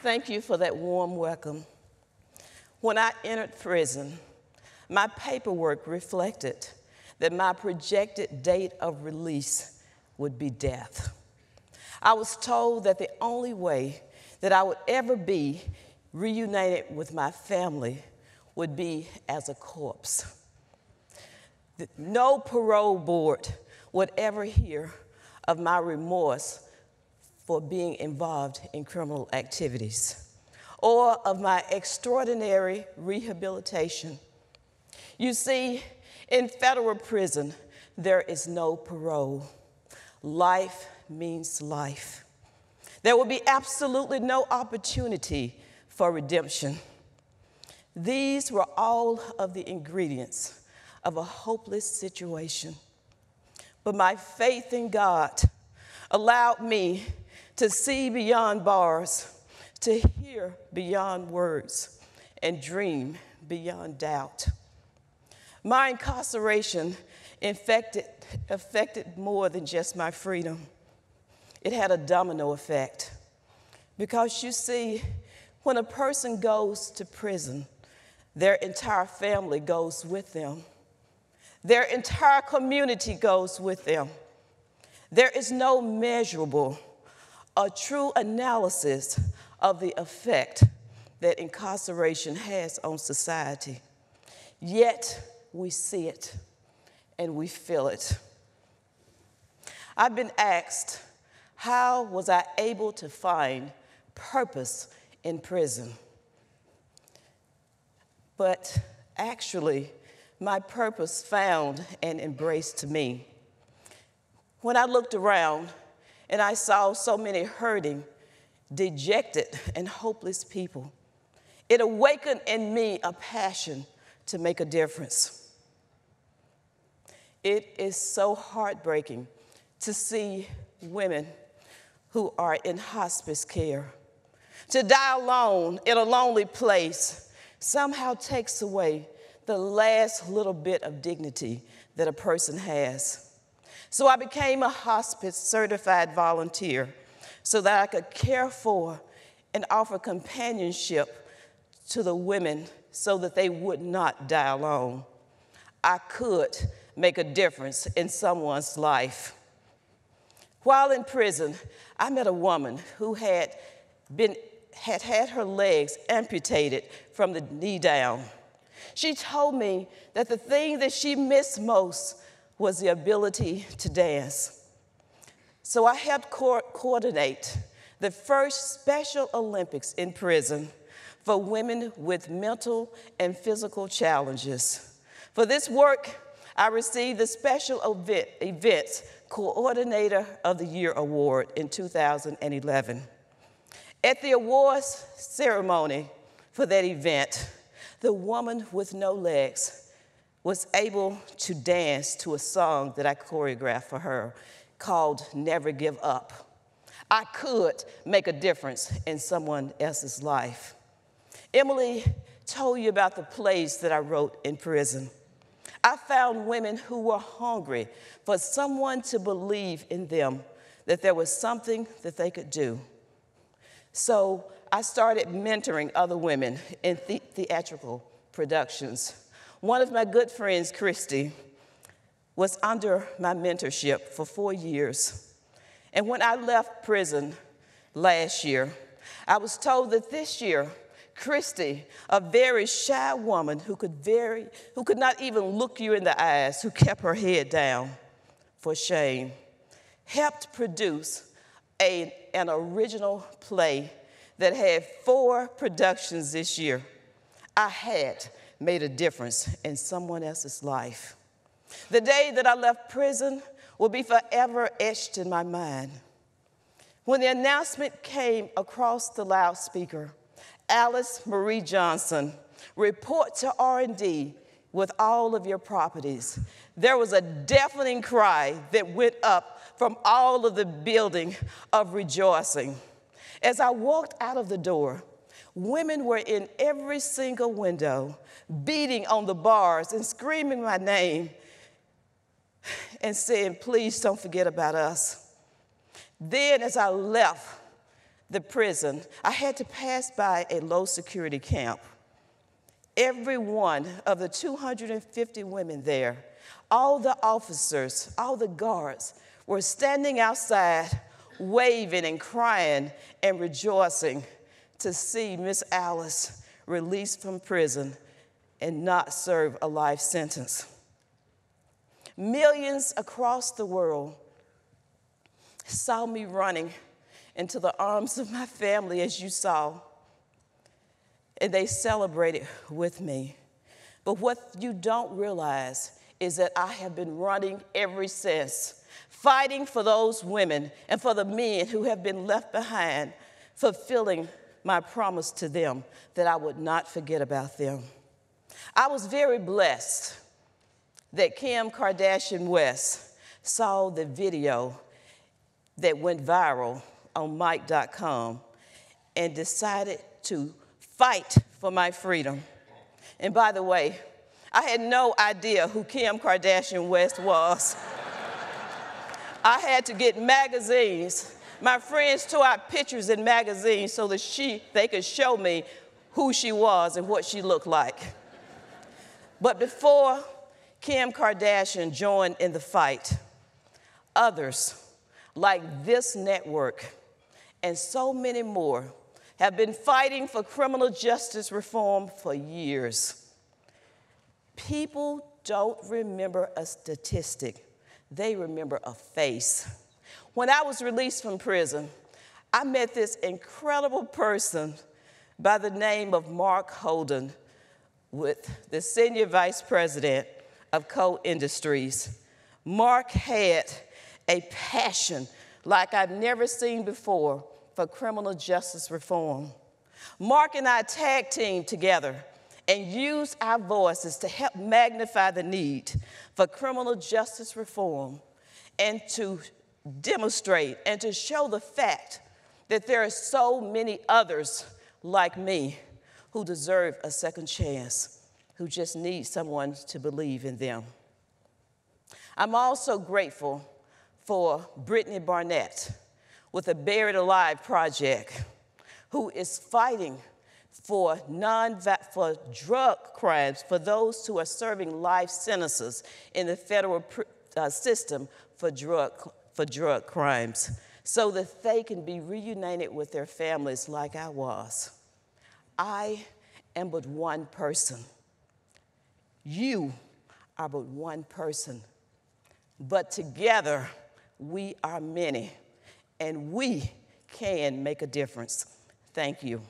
thank you for that warm welcome. When I entered prison, my paperwork reflected that my projected date of release would be death. I was told that the only way that I would ever be reunited with my family would be as a corpse. No parole board would ever hear of my remorse for being involved in criminal activities or of my extraordinary rehabilitation. You see, in federal prison, there is no parole. Life means life. There will be absolutely no opportunity for redemption. These were all of the ingredients of a hopeless situation. But my faith in God allowed me to see beyond bars, to hear beyond words, and dream beyond doubt. My incarceration affected more than just my freedom. It had a domino effect. Because you see, when a person goes to prison, their entire family goes with them. Their entire community goes with them. There is no measurable or true analysis of the effect that incarceration has on society. Yet, we see it and we feel it. I've been asked, how was I able to find purpose in prison? But actually, my purpose found and embraced me. When I looked around and I saw so many hurting, dejected, and hopeless people, it awakened in me a passion to make a difference. It is so heartbreaking to see women who are in hospice care. To die alone in a lonely place somehow takes away the last little bit of dignity that a person has. So I became a hospice certified volunteer so that I could care for and offer companionship to the women so that they would not die alone. I could make a difference in someone's life. While in prison, I met a woman who had her legs amputated from the knee down. She told me that the thing that she missed most was the ability to dance. So I helped coordinate the first Special Olympics in prison for women with mental and physical challenges. For this work, I received the Special Events Coordinator of the Year Award in 2011. At the awards ceremony for that event, the woman with no legs was able to dance to a song that I choreographed for her called Never Give Up. I could make a difference in someone else's life. Emily told you about the plays that I wrote in prison. I found women who were hungry for someone to believe in them, that there was something that they could do. So I started mentoring other women in theatrical productions. One of my good friends, Christy, was under my mentorship for 4 years. And when I left prison last year, I was told that this year, Christy, a very shy woman who could not even look you in the eyes, who kept her head down for shame, helped produce an original play that had 4 productions this year. I had made a difference in someone else's life. The day that I left prison will be forever etched in my mind. When the announcement came across the loudspeaker, Alice Marie Johnson, report to R&D with all of your properties, there was a deafening cry that went up from all of the building of rejoicing. As I walked out of the door, women were in every single window, beating on the bars and screaming my name and saying, please don't forget about us. Then as I left, the prison, I had to pass by a low-security camp. Every one of the 250 women there, all the officers, all the guards, were standing outside, waving and crying and rejoicing to see Miss Alice released from prison and not serve a life sentence. Millions across the world saw me running into the arms of my family, as you saw, and they celebrated with me. But what you don't realize is that I have been running ever since, fighting for those women and for the men who have been left behind, fulfilling my promise to them that I would not forget about them. I was very blessed that Kim Kardashian West saw the video that went viral on Mike.com and decided to fight for my freedom. And by the way, I had no idea who Kim Kardashian West was. I had to get magazines. My friends tore out pictures in magazines so that they could show me who she was and what she looked like. But before Kim Kardashian joined in the fight, others, like this network and so many more, have been fighting for criminal justice reform for years. People don't remember a statistic, they remember a face. When I was released from prison, I met this incredible person by the name of Mark Holden, with the Senior Vice President of Koch Industries. Mark had a passion like I've never seen before for criminal justice reform. Mark and I tag teamed together and used our voices to help magnify the need for criminal justice reform and to demonstrate and to show the fact that there are so many others like me who deserve a second chance, who just need someone to believe in them. I'm also grateful for Brittany Barnett with the Buried Alive Project, who is fighting for drug crimes for those who are serving life sentences in the federal system for drug crimes, so that they can be reunited with their families like I was. I am but one person. You are but one person. But together, we are many, and we can make a difference. Thank you.